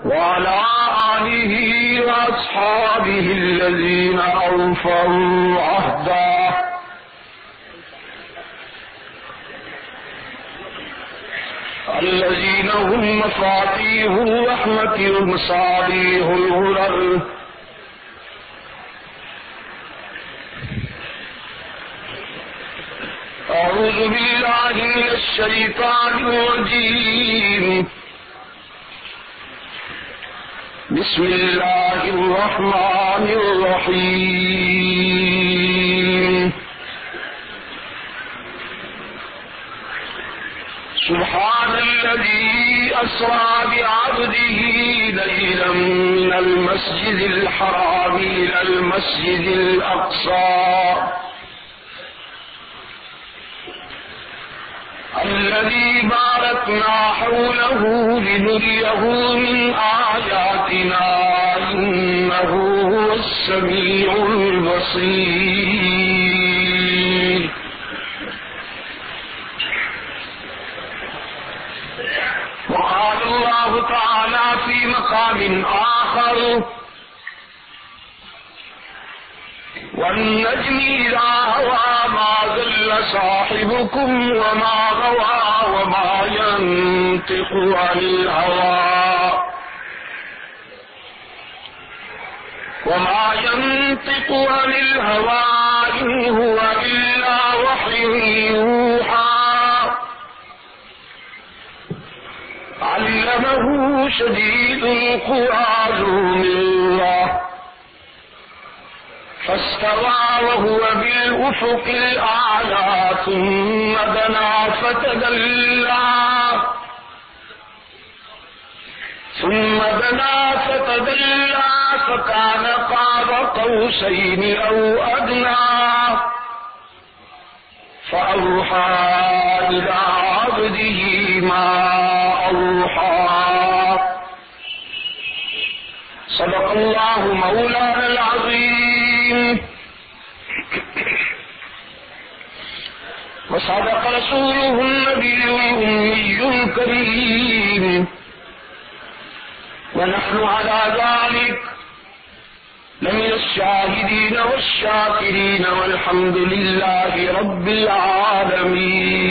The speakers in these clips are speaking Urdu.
وعلى آله وأصحابه الذين أوفوا عهده الذين هم مفاتيح الرحمة ومصابيح الغرر. أعوذ بالله من الشيطان الرجيم. بسم الله الرحمن الرحيم. سبحان الذي أسرى بعبده ليلا من المسجد الحرام إلى المسجد الأقصى الذي باركنا حوله لنريه من آياتنا إنه هو السميع البصير. وقال الله تعالى في مقام آخر: والنجم إذا هوى ما ضل صاحبكم وما غوى وما ينطق عن الهوى إن هو إلا وحي يوحى علمه شديد القوى ذو مرة فاستوى وهو بالأفق الأعلى ثم دنا فتدلى فكان قاب قوسين أو أدنى فأوحى إلى عبده ما أوحى. صدق الله مولانا العظيم وصدق رسوله النبي الأمي الكريم ونحن على ذلك لمن الشاهدين والشاكرين والحمد لله رب العالمين.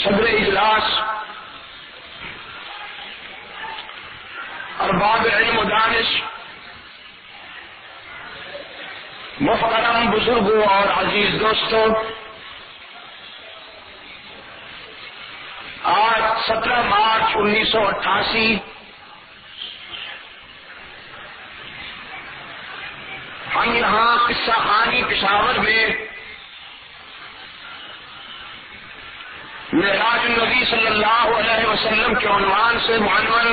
صدر اجلاس ارباب علم و دانش، محترم بزرگوں اور عزیز دوستوں، آج 17 مارچ 1988 ہم یہاں قصہ خانی پشاور میں معراج النبی صلی اللہ علیہ وسلم کے عنوان سے معنون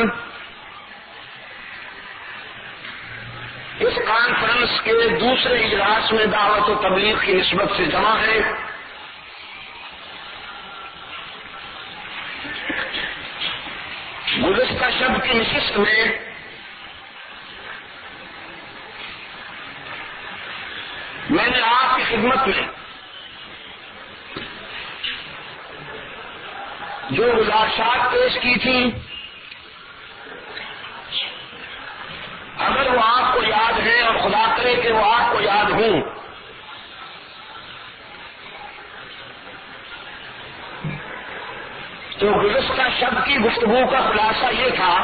اس کانفرنس کے دوسرے اجلاس میں دعوت و تبلیغ کی نسبت سے جمع ہے. گزشتہ شب کی نشست میں میں نے آپ کی خدمت میں جو گزارشات پیش کی تھی، اگر وہ آپ کو یاد ہے اور خدا کرے کہ وہ آپ کو یاد ہوں، تو گزشتہ شب کی گفتگو کا خلاصہ یہ تھا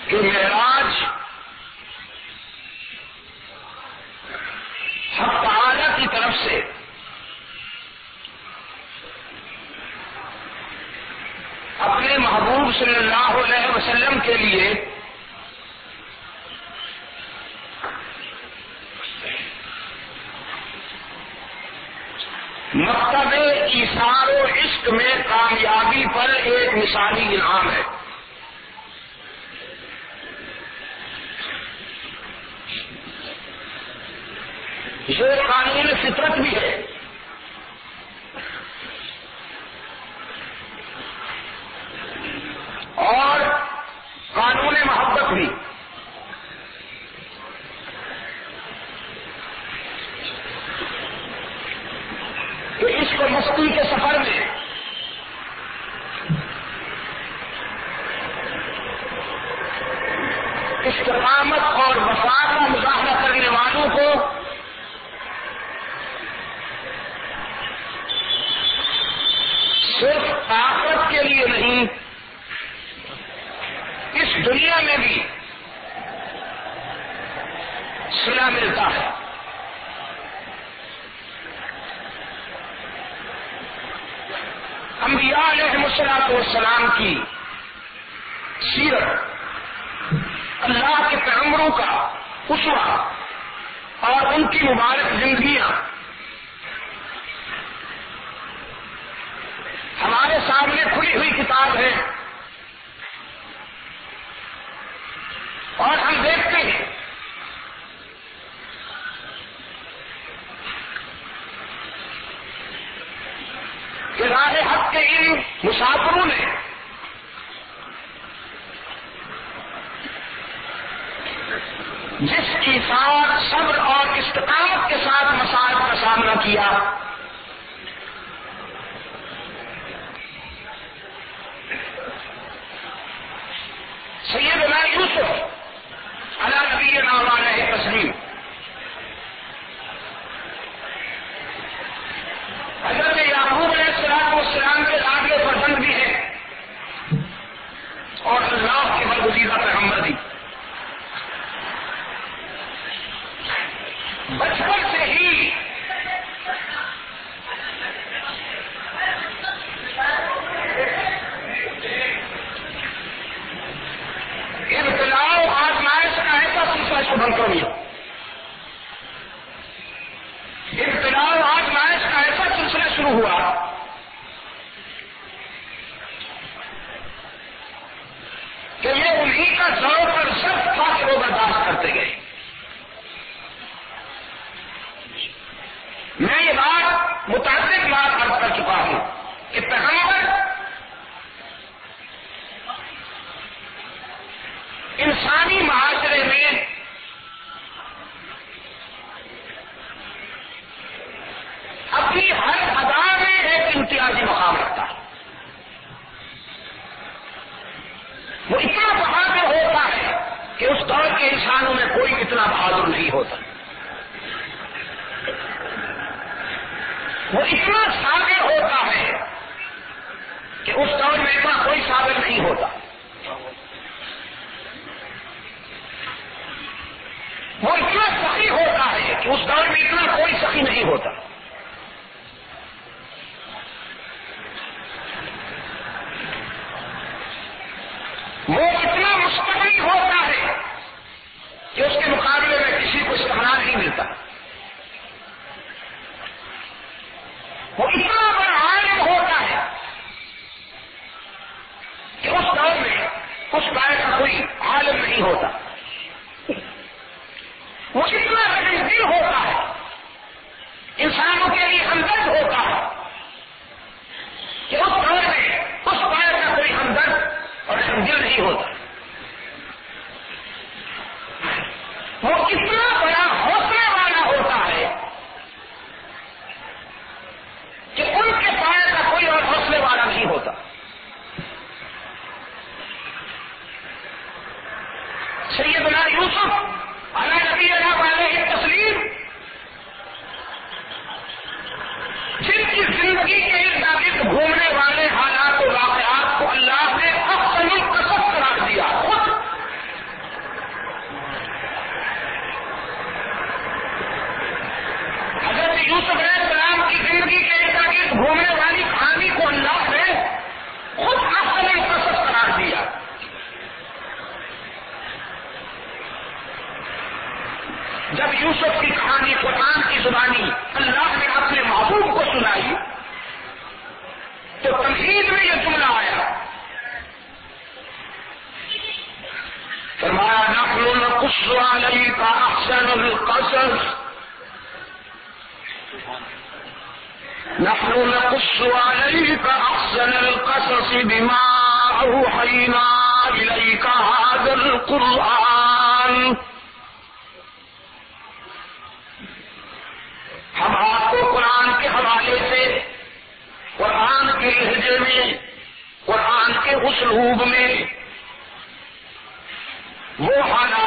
کہ معراج حق تعالی کی طرف سے اپنے محبوب صلی اللہ علیہ وسلم کے لیے مکتب ایثار و عشق میں کامیابی پر ایک مثالی انعام ہے. یہ قانون فطرت بھی ہے اور قانون محبت بھی. استقامت اور وفا کا مظاہرہ کرنے والوں کو صرف آخرت کے لیے نہیں، اس دنیا میں بھی صلہ ملتا ہے۔ انبیاء علیہ الصلوۃ والسلام کی سیرت، اللہ کے پیغمبروں کا اسوہ اور ان کی مبارک زندگیاں ہمارے سامنے کھلی ہوئی کتاب ہے، اور ہم دیکھتے ہیں کہ راہ حق کے ان مسافروں نے جس ایثار، صبر اور استقامت کے ساتھ مصائب کا سامنا کیا، سیدنا یوسف علی نبینا و علیہ تسلیم، حضرت یعقوب علیہ السلام کے لاڈلے فرزند بھی ہیں اور اللہ کے برگزیدہ پیغمبر بھی۔ بچپن سے ہی ابتلاء و آزمائش کا ایسا سلسلہ شروع کیا، ابتلاء و آزمائش کا ایسا سلسلہ شروع ہوا کہ یہ انہی کا ذوق اور ضبط تھا کہ وہ برداشت کرتے گئے۔ میں یہ بات متعدد بات عرض کر چکا ہوں کہ پیغمبر انسانی معاشرے میں اپنی ہر ادا میں ایک امتیازی مقام رکھتا ہے۔ وہ اتنا بہادر ہوتا ہے کہ اس دور کے انسانوں میں کوئی اتنا بہادر نہیں ہوتا، وہ اتنا صابر ہوتا ہے کہ اس دور میں اتنا کوئی صابر نہیں ہوتا، وہ اتنا سخی ہوتا ہے کہ اس دور میں اتنا کوئی سخی نہیں ہوتا، وہ اتنا مستقل ہوتا ہے کہ اس کے مقابلے میں کسی کو استقرار نہیں ملتا، وہ اتنا بڑا عالم ہوتا ہے کہ اس دور میں اس بارے کا کوئی عالم نہیں ہوتا، وہ اتنا رحمدل ہوتا ہے، انسانوں کے لیے ہمدرد ہوتا ہے کہ اس دور میں اس بارے کا کوئی ہمدرد اور رحمدل نہیں ہوتا، وہ اتنا بڑا حوصلہ والا ہوتا ہے کہ ان کے پائے کا کوئی اور حوصلے والا نہیں ہوتا۔ سیدنا یوسف علی نبینا و علیہ تسلیم، جن کی زندگی کے ارد گرد گھومنے والے حالات و واقعات کو اللہ نے احسن القصص قرار دیا، خود حضرت یوسف علیہ السلام کی زندگی کے ارد گرد گھومنے والی کہانی کو اللہ نے خود احسن القصص قرار دیا۔ جب یوسف کی کہانی قرآن کی زبانی اللہ نے اپنے محبوب کو سنائی تو تمہید میں یہ جملہ آیا، فرمایا نحن نقص علیک احسن القصص، نحن نقص علیک احسن القصص بما اوحینا الیک ھذا القرآن، ہم آپ کو قرآن کے حوالے سے، قرآن کے لہجے میں، قرآن کے اسلوب میں وہ حالات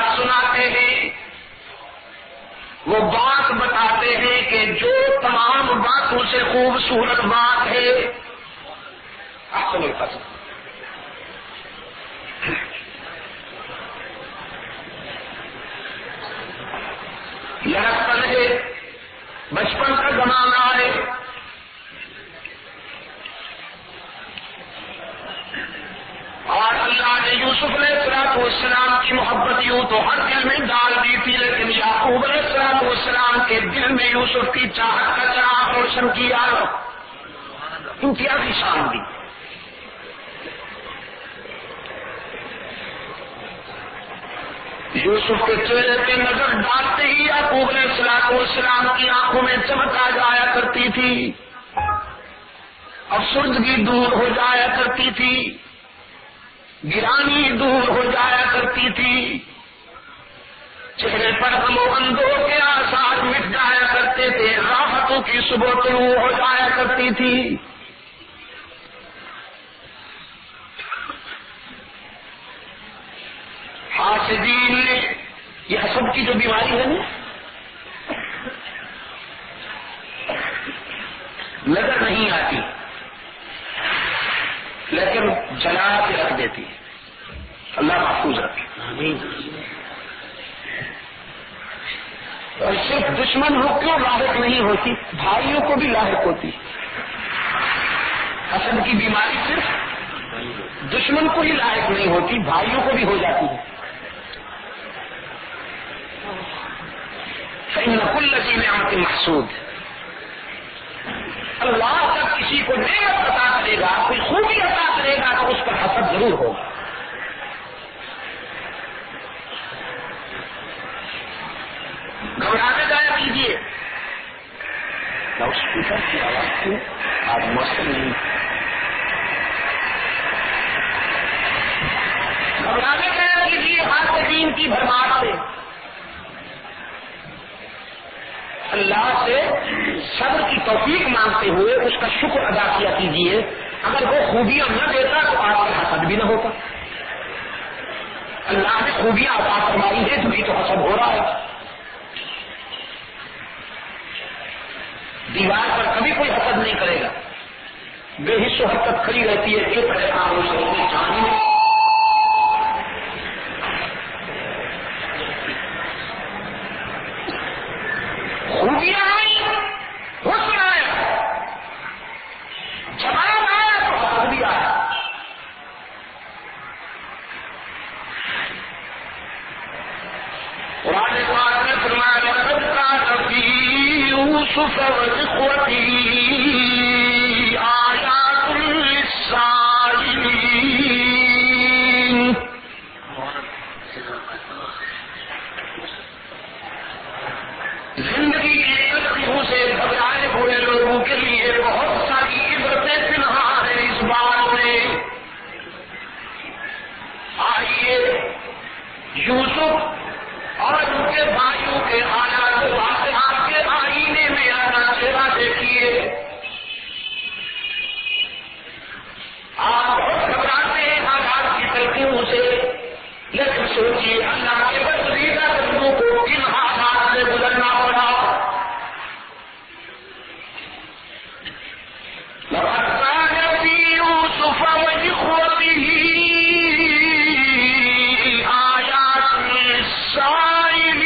وہ بات بتاتے ہیں کہ جو تمام باتوں سے خوبصورت بات ہے احسن القصص. لڑکپن ہے، بچپن کا زمانہ ہے، اور اللہ نے یوسف علیہ السلام کی محبت یوں تو ہر دل میں ڈال دی تھی، لیکن یعقوب علیہ السلام کے دل میں یوسف کی چاہت کا چراغ روشن کیا، امتیازی شان دی. یوسف کے چہرے پہ نظر ڈالتے ہی یعقوب علیہ السلام کی آنکھوں میں چمک آ جایا کرتی تھی، افسردگی دور ہو جایا کرتی تھی، گرانی دور ہو جایا کرتی تھی، چہرے پر غم و اندوہ کے آثار مٹ جایا کرتے تھے، راحتوں کی صبح طلوع ہو جایا کرتی تھی. حاسدین نے، یہ حسد کی جو بیماری ہے نا، نظر نہیں آتی لیکن جلا کے رکھ دیتی ہے. اللہ محفوظ رکھے. اور صرف دشمن کو کیوں لاحق نہیں ہوتی، بھائیوں کو بھی لاحق ہوتی. حسد کی بیماری صرف دشمن کو ہی لاحق نہیں ہوتی، بھائیوں کو بھی ہو جاتی ہے. فإن كل ذي نعمة محسود. اللہ جب کسی کو نعمت عطا کرے گا، کوئی خوبی عطا کرے گا تو اس پر حسد ضرور ہوگا. گھبرانے جایا کیجیے. لاؤڈ اسپیکر کی آواز کیوں آج موسم نہیں. گھبرانے جایا کیجیے حاسدین کی بھرمار سے. اللہ سے صبر کی توفیق مانگتے ہوئے اس کا شکر ادا کیا کیجیے. اگر وہ خوبیاں نہ دیتا تو آپ کا حسد بھی نہ ہوتا. اللہ نے خوبیاں عطا فرمائی ہے تمہیں تو حسد ہو رہا ہے. دیوار پر کبھی کوئی حسد نہیں کرے گا. بے حص و حرکت کھڑی رہتی ہے کہ پریشان ہو جانی. خوبیاں آئی، حسن آیا، جمال آیا تو حسد بھی آیا. قرآن پاک نے فرمایا لقد كان في يوسف وإخوته آيات للسائلين. زندگی کی تلخیوں سے گھبرائے ہوئے لوگوں کے لیے بہت ساری عبرتیں پنہاں ہیں اس بات میں. آئیے یوسف اور ان کے بھائیوں کے حالات واقعات کے آئینے میں اپنا چہرہ دیکھیے. آپ بہت گھبراتے ہیں حالات کی تلخیوں سے، لیکن سوچیے اللہ کے پسندیدہ بندوں کو کن حالات سے گزرنا پڑا. لقد كان في يوسف وإخوته آيات للسائلين.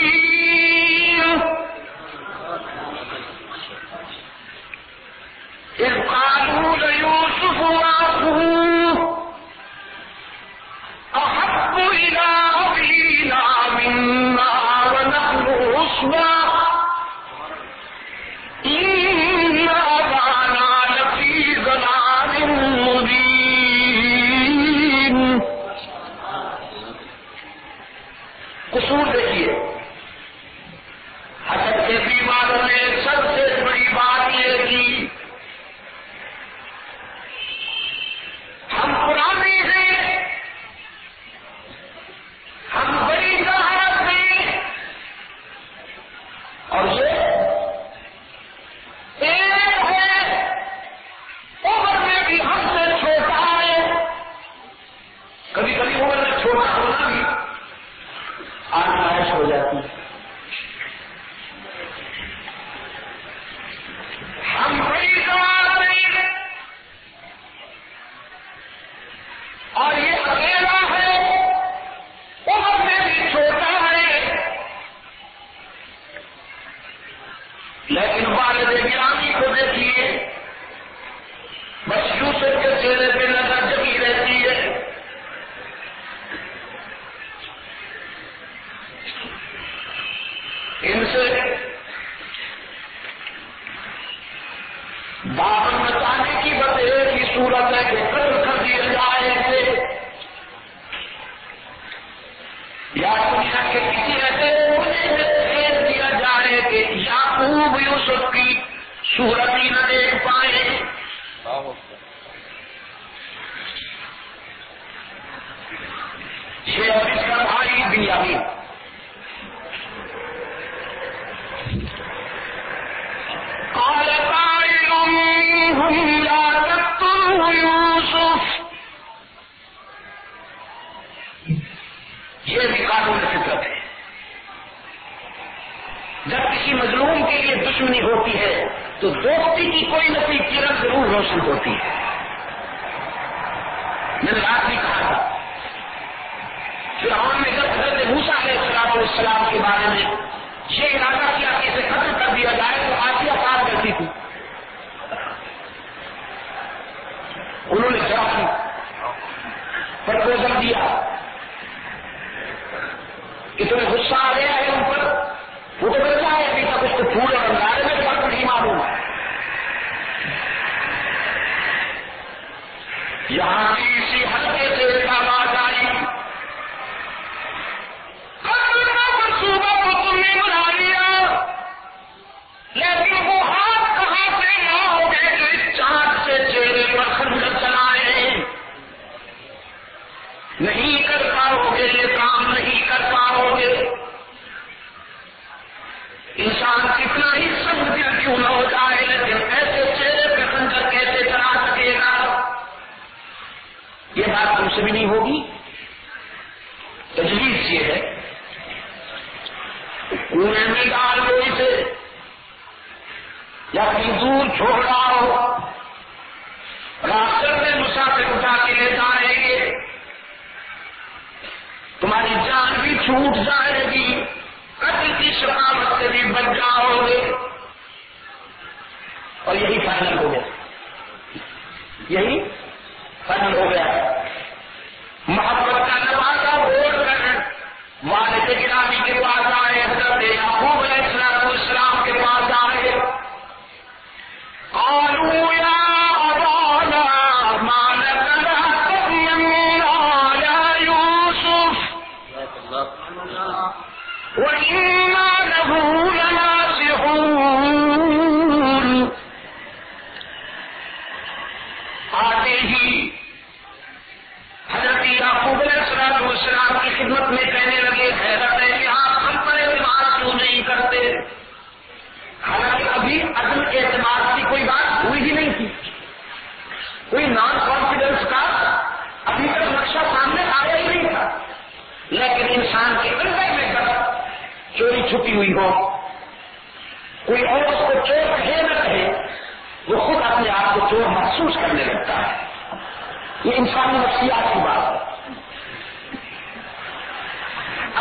إذ قالوا ليوسف وأخوه أحب إلى أبينا منا ونحن عصبة إن أبانا لفي ضلال مبين. قصور دیکھیے. حسد کے بیماروں نے سب سے بڑی بات یہ کی ہم پرانے ہیں، ہم بڑی جہالت ہیں، اور یہ ایک ہے عمر میں بھی ہم سے چھوٹا ہے. کبھی کبھی عمر میں چھوٹا ہونا بھی آزمائش ہو جاتی ان سے دامن مچانے کی بس ایک ہی صورت ہے کہ قتل کر دیا جائے گے، یا دنیا کے کسی ایسے کونے میں پھینک دیا جائے کہ یعقوب یوسف کی صورت ہی نہ دیکھ پائے۔ یہ اور اس کا بھائی بنیامین قال قائل منهم لا تقتلوا يوسف، یہ بھی قانون فطرت ہے۔ جب کسی مظلوم کے لیے دشمنی ہوتی ہے تو دوستی کی کوئی نہ کوئی کرن ضرور روشن ہوتی ہے۔ میں نے رات بھی کہا تھا فرعون نے جب حضرت موسیٰ علیہ السلام کے بارے میں یہ ارادہ کیا کہ اسے قتل کر دیا جائے تو آسیہ کام کرتی تھی، انہوں نے جواب پرپوزل دیا کہ تمہیں غصہ آ گیا ہے ان پر، وہ تو بچہ ہے ابھی تک اس کو پھول اور انگارے میں فرق نہیں معلوم۔ یہاں بھی اسی ہلکے سے ایک آواز آئی، قتل کا منصوبہ تو تم نے بنا لیا، لیکن وہ ہاتھ کہاں سے لاؤ گے جو اس چاند سے چہرے پر خنجر چلائے؟ نہیں کر پاؤ گے، یہ کام نہیں کر پاؤ گے۔ انسان کتنا ہی سخت دل کیوں نہ ہو جائے لیکن ایسے چہرے پہ خنجر کیسے چلا سکے گا؟ یہ بات تم سے بھی نہیں ہوگی۔ تجویز یہ ہے کنویں میں ڈال دو اسے یا کہیں دور چھوڑ آؤ، راستے میں مسافر اٹھا کے لے جائیں گے، تمہاری جان بھی چھوٹ جائے گی، قتل کی شہامت سے بھی بچ جاؤ گے۔ اور یہی فائنل ہو گیا، یہی فائنل ہو گیا۔ محبت کا نوازا ووٹ کر والد گرامی کے پاس آئے، حضرت یعقوب علیہ السلام کے پاس آئے، قالوا یا ابانا ما لك لا تأمنا على يوسف وإنا له لناصحون۔ آتے ہی حضرت یعقوب علیہ السلام کی خدمت میں کہنے لگے، حیرت ہے کہ آپ ہم پر اعتماد کیوں نہیں کرتے؟ حالانکہ ابھی عدم اعتماد کی کوئی بات ہوئی ہی نہیں تھی، کوئی نان کانفیڈنس کا ابھی تک نقشہ سامنے آیا ہی نہیں تھا، لیکن انسان کے اندر میں جب چوری چھپی ہوئی ہو، کوئی اور اس کو چور کہے نہ کہے، وہ خود اپنے آپ کو چور محسوس کرنے لگتا ہے۔ یہ انسانی نفسیات کی بات ہے۔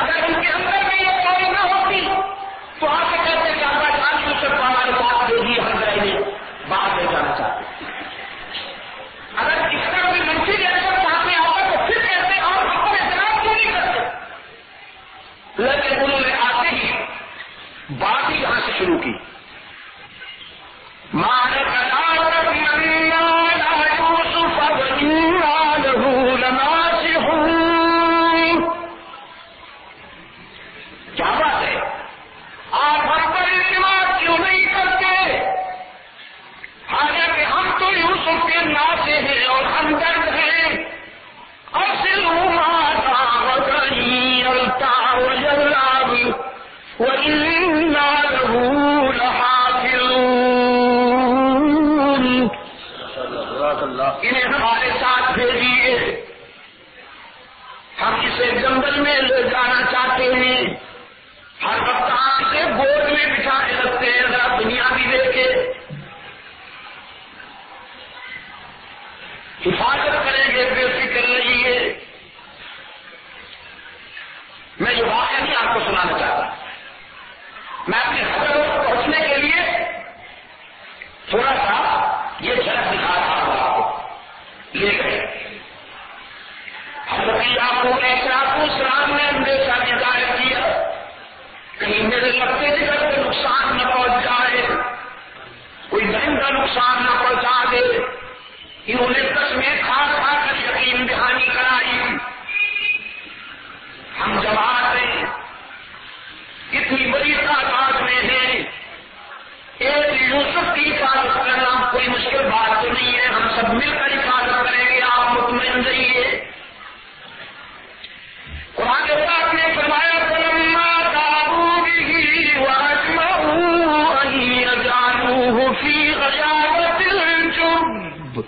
اگر ان کے اندر میں یہ چوری نہ ہوتی تو آپ سے کہتے کہ آپ آج یوسف کو ہمارے ساتھ دے دیے، ہم رہے باہر لے جانا چاہتے۔ اگر اس طرح بھی منفی ریئیکشن سامنے آتا تو پھر کہتے اور ہم پر احترام کیوں نہیں کرتے؟ لیکن انہوں نے آتے ہی بات ہی یہاں سے شروع کی، کیا بات ہے، آپ ہم پر اعتماد کیوں نہیں کرتے؟ حالانکہ ہم تو یوسف کے ناصح ہیں اور ہمدرد ہیں۔ ارسلوا معنا غدا يلتع ويلعب وإنا له لحافظون۔ انہیں ہمارے ساتھ بھیجیے، ہم اسے جنگل میں لے جانا چاہتے ہیں، ہر وقت آپ سے گود میں بٹھائے رکھتے ہیں، ذرا دنیا بھی دیکھے، حفاظت کریں گے، بے فکر رہیے۔ میں یہ واقعہ نہیں آپ کو سنانا چاہتا، میں اپنے حضرت پہنچنے کے لیے تھوڑا سا یہ جھلک دکھا رہا ہوں آپ کو۔ لے گئے حضرت یعقوب علیہ السلام نے اندیشہ ظاہر کیا، کہیں کہیں میرے لگتے جگر کو نقصان نہ پہنچ جائے، کوئی مہنگا نقصان نہ پہنچا دے. انہوں نے قسمیں کھا کھا کر یقین دہانی کرائی. ہم جماعت ہیں، اتنی بڑی تعداد میں ہیں، ایک یوسف کی حفاظت کرنا کوئی مشکل بات تو نہیں ہے. ہم سب مل کر حفاظت کریں گے، آپ مطمئن رہیے. قرآن پاک نے فرمایا فلما ذابوا به واجمعوا ان يجعلوه في غيابة الجب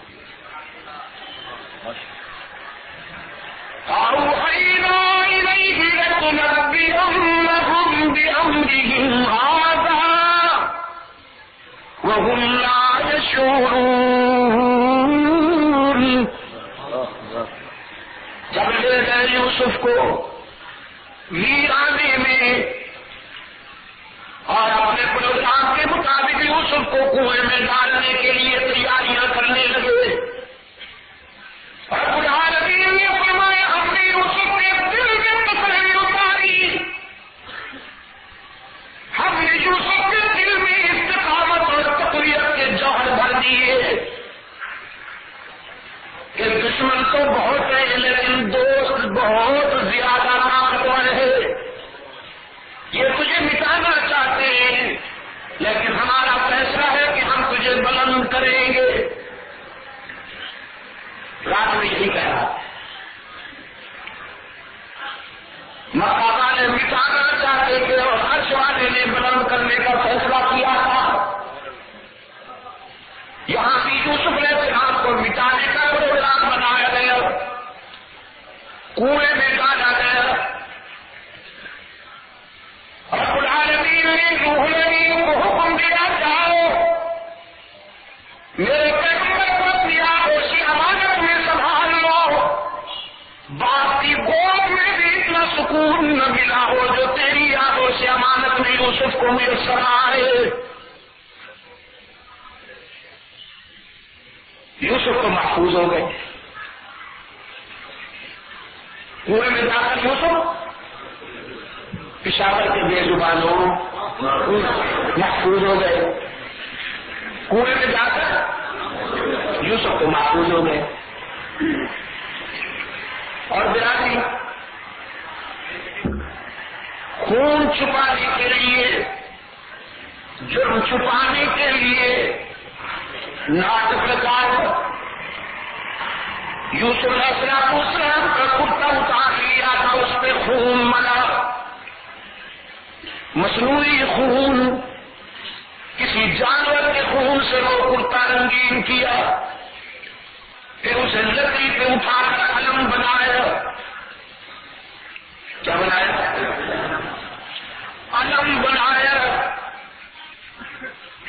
أوحينا إليه لتنبئنهم بأمرهم هذا وهم لا يشعرون. جب لے گئے یوسف کو ویرانے میں اور اپنے پروگرام کے مطابق یوسف کو کنویں میں ڈالنے کے لیے تیاریاں کرنے لگے. رب العالمین نے فرمایا ہم نے یوسف کے دل میں تسلی اتاری، ہم نے یوسف کے دل میں استقامت اور تقویت کے جوہر بھر دیے کہ دشمن تو بہت ہے لیکن دوست بہت زیادہ طاقتور ہے. یہ تجھے مٹانا چاہتے ہیں لیکن ہمارا فیصلہ ہے کہ ہم تجھے بلند کریں گے. رات میں یہی کہا، مکہ والے مٹانا چاہتے تھے اور عرش والے نے بلند کرنے کا فیصلہ کیا تھا. یہاں بھی یوسف علیہ السلام کو مٹانے کا پروگرام بنایا گیا، کنویں میں ڈالا گیا. رب العالمین نے روح الامین کو حکم دیا جاؤ میرے پیغمبر کو اپنی آغوشی امانت میں سنبھال لو. باپ کی گود میں بھی اتنا سکون نہ ملا ہو جو تیری آغوشی امانت میں یوسف کو میسر آئے. یوسف کو محفوظ ہو گئے. کنویں میں جا کر یوسف پشاور کے بے زبانوں محفوظ ہو گئے. کنویں میں جا کر یوسف کو محفوظ ہو گئے. اور برادری خون چھپانے کے لیے، جرم چھپانے کے لیے ناٹک لگاؤ. یوسف علیہ السلام کا کرتا اتار لیا تھا، اس پہ خون ملا، مصنوعی خون، کسی جانور کے خون سے وہ کرتا رنگین کیا، پھر اسے لکڑی پہ اٹھا کر علم بنایا. کیا بنایا؟ علم بنایا.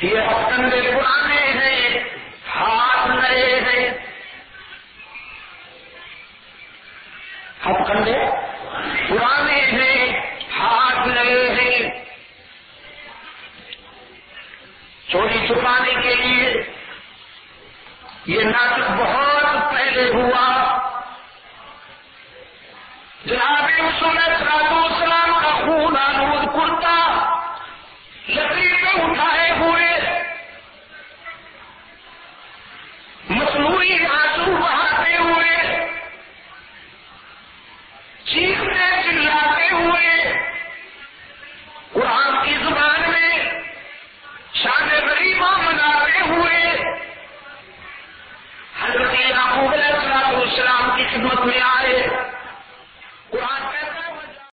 یہ ہتھکنڈے پرانے ہیں، ہاتھ نئے ہیں. ہتھکنڈے پرانے ہیں، ہاتھ نئے ہیں. چوری چھپانے کے لیے یہ ناٹک بہت پہلے ہوا. جناب رسول اللہ